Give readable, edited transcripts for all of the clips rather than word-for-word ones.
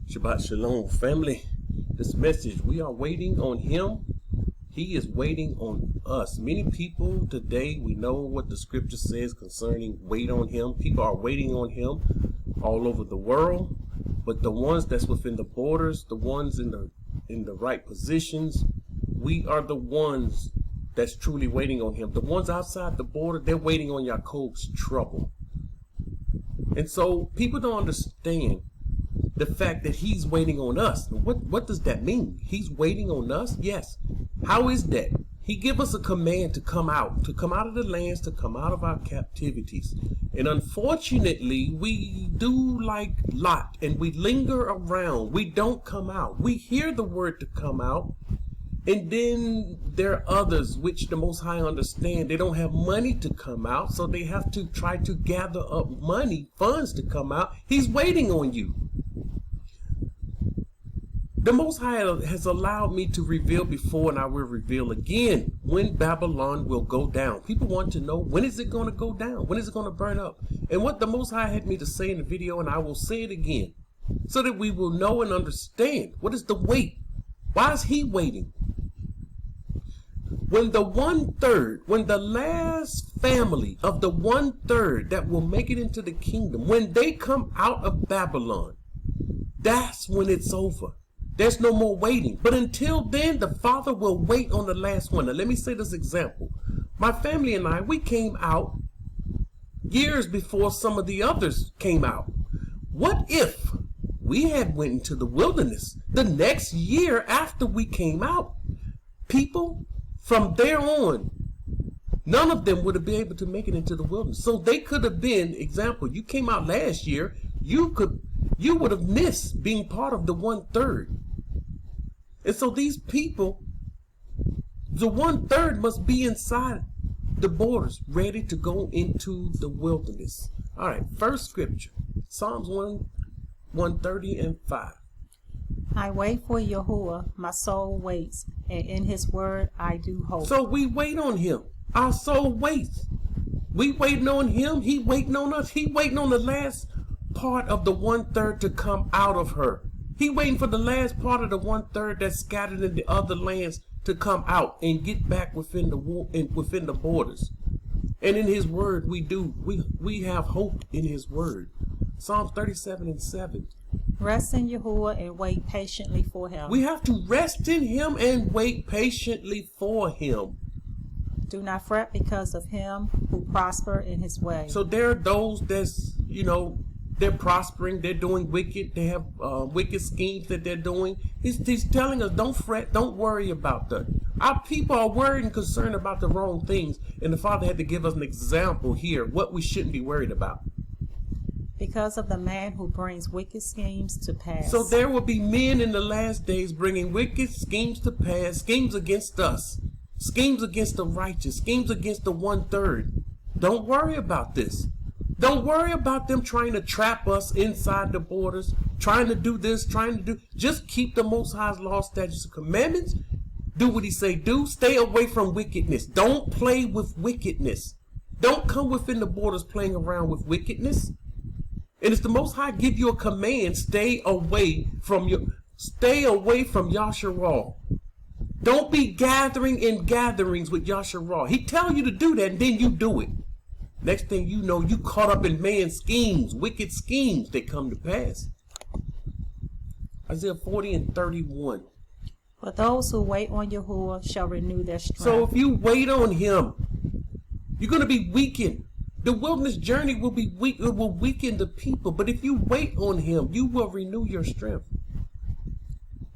Shabbat Shalom, family. This message, we are waiting on him. He is waiting on us. Many people today, we know what the scripture says concerning wait on him. People are waiting on him all over the world. But the ones that's within the borders, the ones in the right positions, we are the ones that's truly waiting on him. The ones outside the border, they're waiting on Yaakov's trouble. And so people don't understand the fact that he's waiting on us. What does that mean? He's waiting on us? Yes. How is that? He give us a command to come out of the lands, to come out of our captivities. And unfortunately, we do like Lot and we linger around. We don't come out. We hear the word to come out. And then there are others which the Most High understand. They don't have money to come out, so they have to try to gather up money, funds to come out. He's waiting on you. The Most High has allowed me to reveal before, and I will reveal again, when Babylon will go down. People want to know, when is it going to go down? When is it going to burn up? And what the Most High had me to say in the video, and I will say it again, so that we will know and understand. What is the wait? Why is he waiting? When the 1/3, when the last family of the 1/3 that will make it into the kingdom, when they come out of Babylon, that's when it's over. There's no more waiting. But until then, the Father will wait on the last one. Now, let me say this example. My family and I, we came out years before some of the others came out. What if we had went into the wilderness the next year after we came out? People, from there on, none of them would have been able to make it into the wilderness. So they could have been, example, you came out last year, you would have missed being part of the 1/3. And so these people, the 1/3 must be inside the borders, ready to go into the wilderness. All right, first scripture, Psalms 130:5. I wait for Yahuwah, my soul waits, and in his word I do hope. So we wait on him. Our soul waits. We waiting on him. He waiting on us. He waiting on the last part of the 1/3 to come out of her. He waiting for the last part of the 1/3 that's scattered in the other lands to come out and get back within the borders. And in his word we have hope in his word. Psalms 37:7. Rest in Yahuwah and wait patiently for him. We have to rest in him and wait patiently for him. Do not fret because of him who prosper in his way. So there are those that's, they're prospering, they're doing wicked, they have wicked schemes that they're doing. He's telling us, don't fret, don't worry about that. Our people are worried and concerned about the wrong things, and the Father had to give us an example here, what we shouldn't be worried about. Because of the man who brings wicked schemes to pass. So there will be men in the last days bringing wicked schemes to pass, schemes against us, schemes against the righteous, schemes against the 1/3. Don't worry about this. Don't worry about them trying to trap us inside the borders, trying to do this, trying to do. Just keep the Most High's law, statutes, and commandments. Do what he say do. Stay away from wickedness. Don't play with wickedness. Don't come within the borders playing around with wickedness. And it's the Most High give you a command, stay away from Yasharal. Don't be gathering in gatherings with Yasharal. He tell you to do that and then you do it. Next thing you know, you caught up in man's schemes, wicked schemes that come to pass. Isaiah 40:31. But those who wait on Yahuwah shall renew their strength. So if you wait on him, you're going to be weakened. The wilderness journey will be weak. It will weaken the people. But if you wait on him, you will renew your strength.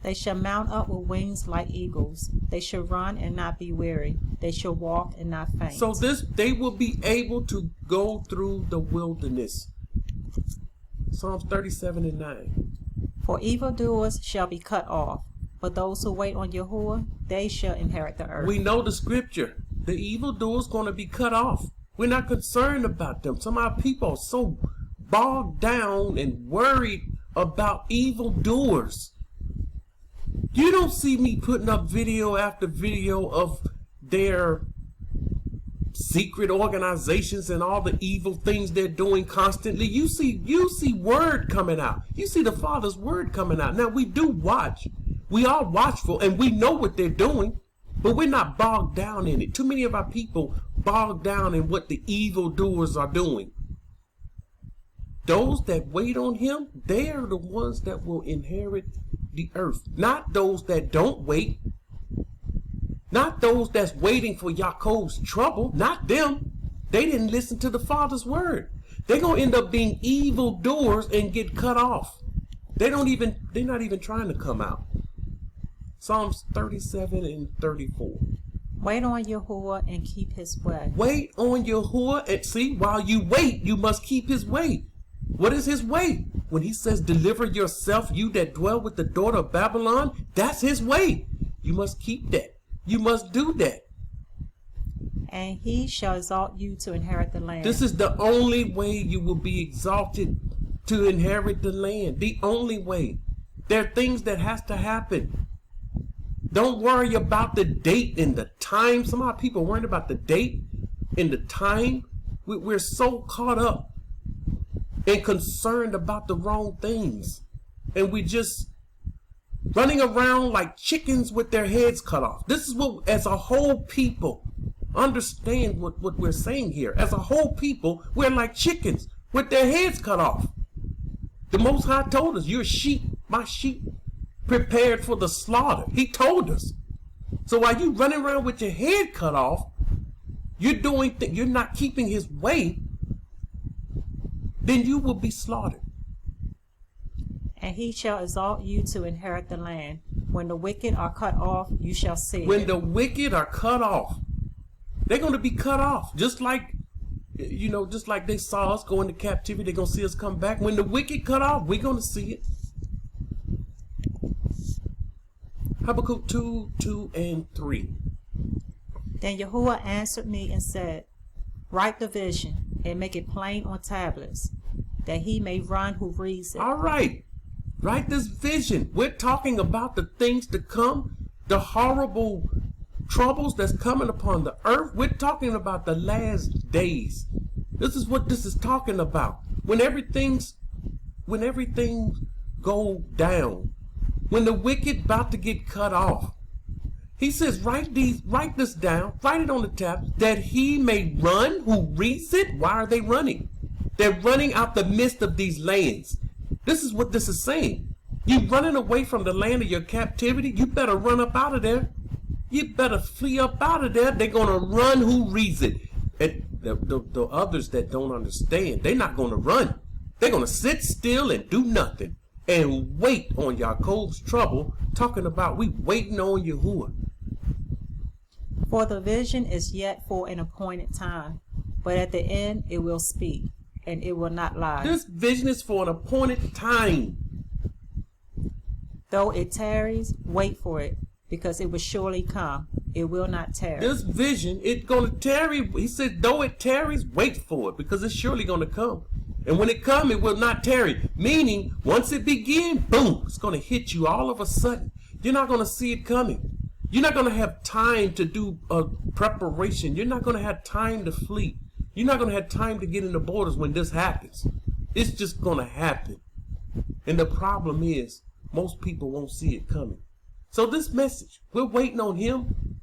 They shall mount up with wings like eagles. They shall run and not be weary. They shall walk and not faint. So they will be able to go through the wilderness. Psalms 37:9. For evildoers shall be cut off, but those who wait on Yahuwah, they shall inherit the earth. We know the scripture. The evildoers going to be cut off. We're not concerned about them. Some of our people are so bogged down and worried about evildoers. You don't see me putting up video after video of their secret organizations and all the evil things they're doing constantly. You see word coming out. You see the Father's word coming out. Now we do watch. We are watchful and we know what they're doing, but we're not bogged down in it. Too many of our people bogged down in what the evildoers are doing. Those that wait on him, they are the ones that will inherit the earth. Not those that don't wait. Not those that's waiting for Yaakov's trouble. Not them. They didn't listen to the Father's word. They're going to end up being evildoers and get cut off. They're not even trying to come out. Psalms 37 and 34. Wait on Yahuwah and keep his way. Wait on Yahuwah, and see, while you wait, you must keep his way. What is his way? When he says, deliver yourself, you that dwell with the daughter of Babylon, that's his way. You must keep that. You must do that. And he shall exalt you to inherit the land. This is the only way you will be exalted to inherit the land. The only way. There are things that has to happen. Don't worry about the date and the time. Some of our people worrying about the date and the time. We're so caught up and concerned about the wrong things. And we just running around like chickens with their heads cut off. This is what, as a whole people, understand what we're saying here. As a whole people, we're like chickens with their heads cut off. The Most High told us, your sheep, my sheep, prepared for the slaughter. He told us. So while you running around with your head cut off, you're not keeping his way, then you will be slaughtered. And he shall exalt you to inherit the land. When the wicked are cut off, you shall see. When the wicked are cut off, they're going to be cut off. Just like they saw us go into captivity, they're going to see us come back. When the wicked cut off, we're going to see it. Habakkuk 2 and 3. Then Yahuwah answered me and said, write the vision and make it plain on tablets, that he may run who reads it. All right. Write this vision. We're talking about the things to come, the horrible troubles that's coming upon the earth. We're talking about the last days. This is what this is talking about. When everything go down, when the wicked about to get cut off. He says, write this down, write it on the tab, that he may run who reads it. Why are they running? They're running out the midst of these lands. This is what this is saying. You running away from the land of your captivity, you better run up out of there. You better flee up out of there. They're going to run who reads it. And the others that don't understand, they're not going to run. They're going to sit still and do nothing and wait on Yaakov's trouble, talking about we waiting on Yahuwah. For the vision is yet for an appointed time, but at the end it will speak, and it will not lie. This vision is for an appointed time. Though it tarries, wait for it, because it will surely come. It will not tarry. This vision, it's going to tarry. He said, though it tarries, wait for it, because it's surely going to come. And when it comes, it will not tarry. Meaning, once it begins, boom, it's going to hit you all of a sudden. You're not going to see it coming. You're not going to have time to do preparation. You're not going to have time to flee. You're not going to have time to get in the borders when this happens. It's just going to happen. And the problem is, most people won't see it coming. So this message, we're waiting on him.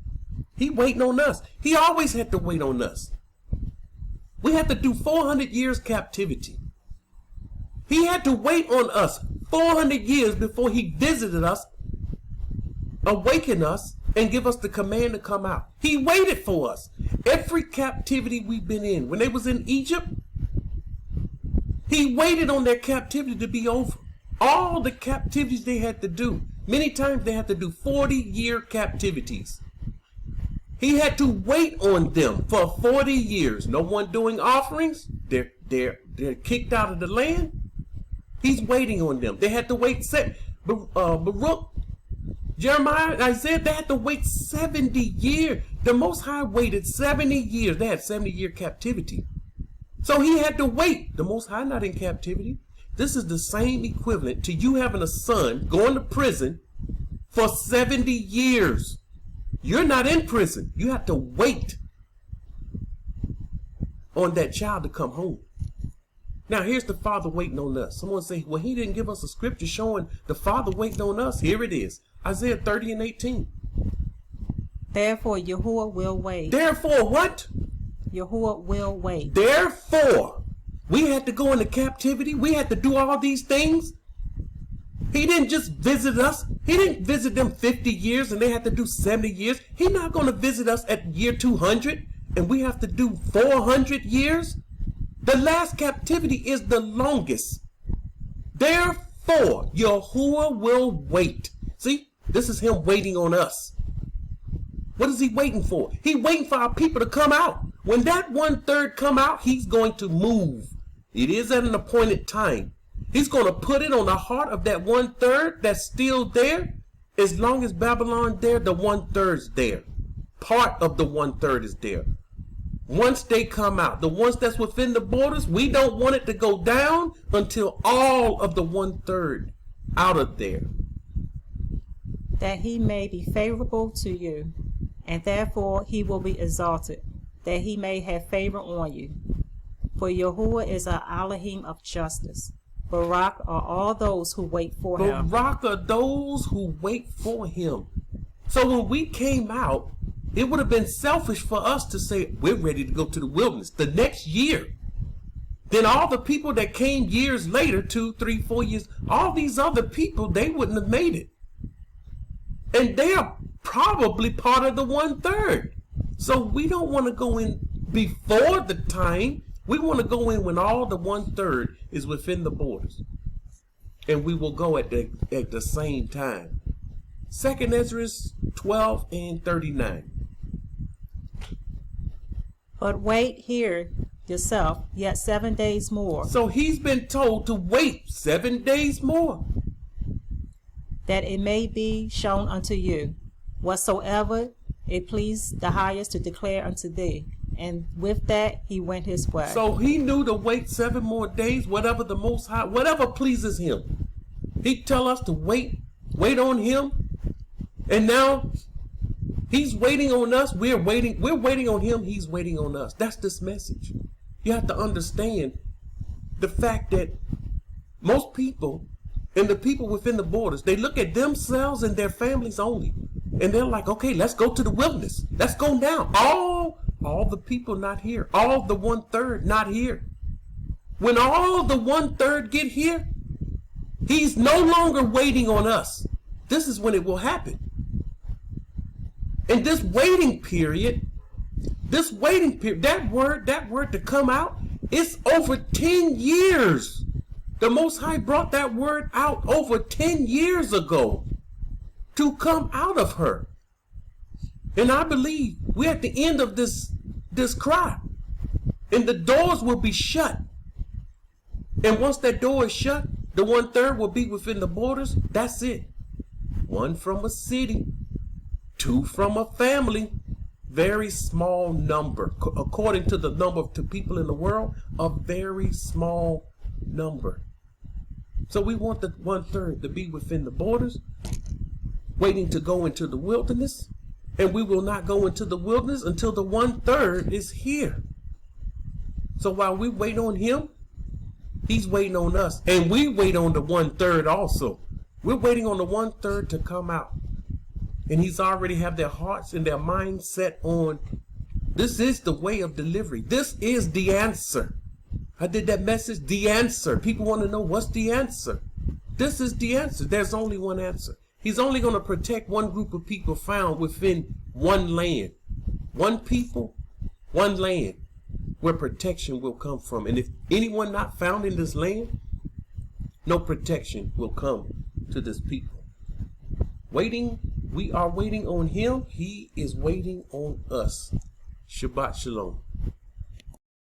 He waiting on us. He always had to wait on us. We had to do 400 years captivity. He had to wait on us 400 years before he visited us, awaken us, and give us the command to come out. He waited for us. Every captivity we've been in, when they was in Egypt, he waited on their captivity to be over. All the captivities they had to do. Many times they had to do 40-year captivities. He had to wait on them for 40 years. No one doing offerings. They're kicked out of the land. He's waiting on them. They had to wait. Baruch, Jeremiah, Isaiah, they had to wait 70 years. The Most High waited 70 years. They had 70-year captivity. So he had to wait. The Most High not in captivity. This is the same equivalent to you having a son going to prison for 70 years. You're not in prison. You have to wait. on that child to come home. Now here's the Father waiting on us. Someone say, well, he didn't give us a scripture showing the Father waiting on us. Here it is. Isaiah 30:18. Therefore Yahuwah will wait. Therefore what? Yahuwah will wait. Therefore, we had to go into captivity. We had to do all these things. He didn't just visit us. He didn't visit them 50 years and they had to do 70 years. He's not going to visit us at year 200 and we have to do 400 years. The last captivity is the longest. Therefore, Yahuwah will wait. See, this is him waiting on us. What is he waiting for? He's waiting for our people to come out. When that 1/3 come out, he's going to move. It is at an appointed time. He's going to put it on the heart of that 1/3 that's still there. As long as Babylon there, the 1/3's there. Part of the 1/3 is there. Once they come out, the ones that's within the borders, we don't want it to go down until all of the 1/3 out of there. That he may be favorable to you, and therefore he will be exalted, that he may have favor on you. For Yahuwah is an Elohim of justice. Barak are all those who wait for him. Barak are those who wait for him. So when we came out, it would have been selfish for us to say, we're ready to go to the wilderness the next year. Then all the people that came years later, 2, 3, 4 years, all these other people, they wouldn't have made it. And they are probably part of the 1/3. So we don't want to go in before the time. We want to go in when all the 1/3 is within the borders. And we will go at the same time. 2nd Ezra 12:39. But wait here yourself yet 7 days more, So he's been told to wait 7 days more. that it may be shown unto you whatsoever it pleased the highest to declare unto thee. And with that he went his way. So he knew to wait 7 more days, whatever the Most High, whatever pleases him. He tell us to wait on him. And now he's waiting on us. We're waiting on him. He's waiting on us. That's this message. You have to understand the fact that most people and the people within the borders, they look at themselves and their families only. And they're like, okay, let's go to the wilderness. Let's go now. All the people not here. All the 1/3 not here. When all the 1/3 get here, he's no longer waiting on us. This is when it will happen. And this waiting period, that word to come out, it's over 10 years. The Most High brought that word out over 10 years ago to come out of her. And I believe we're at the end of this cry. And the doors will be shut. And once that door is shut, the 1/3 will be within the borders. That's it. 1 from a city, 2 from a family. Very small number. According to the number of people in the world, a very small number. So we want the 1/3 to be within the borders, waiting to go into the wilderness. And we will not go into the wilderness until the 1/3 is here. So while we wait on him, he's waiting on us. And we wait on the 1/3 also. We're waiting on the 1/3 to come out. And he's already have their hearts and their minds set on, this is the way of delivery. This is the answer. I did that message, the answer. People want to know, what's the answer? This is the answer. There's only one answer. He's only going to protect one group of people found within one land. One people, one land, where protection will come from. And if anyone not found in this land, no protection will come to this people. Waiting, we are waiting on him. He is waiting on us. Shabbat Shalom.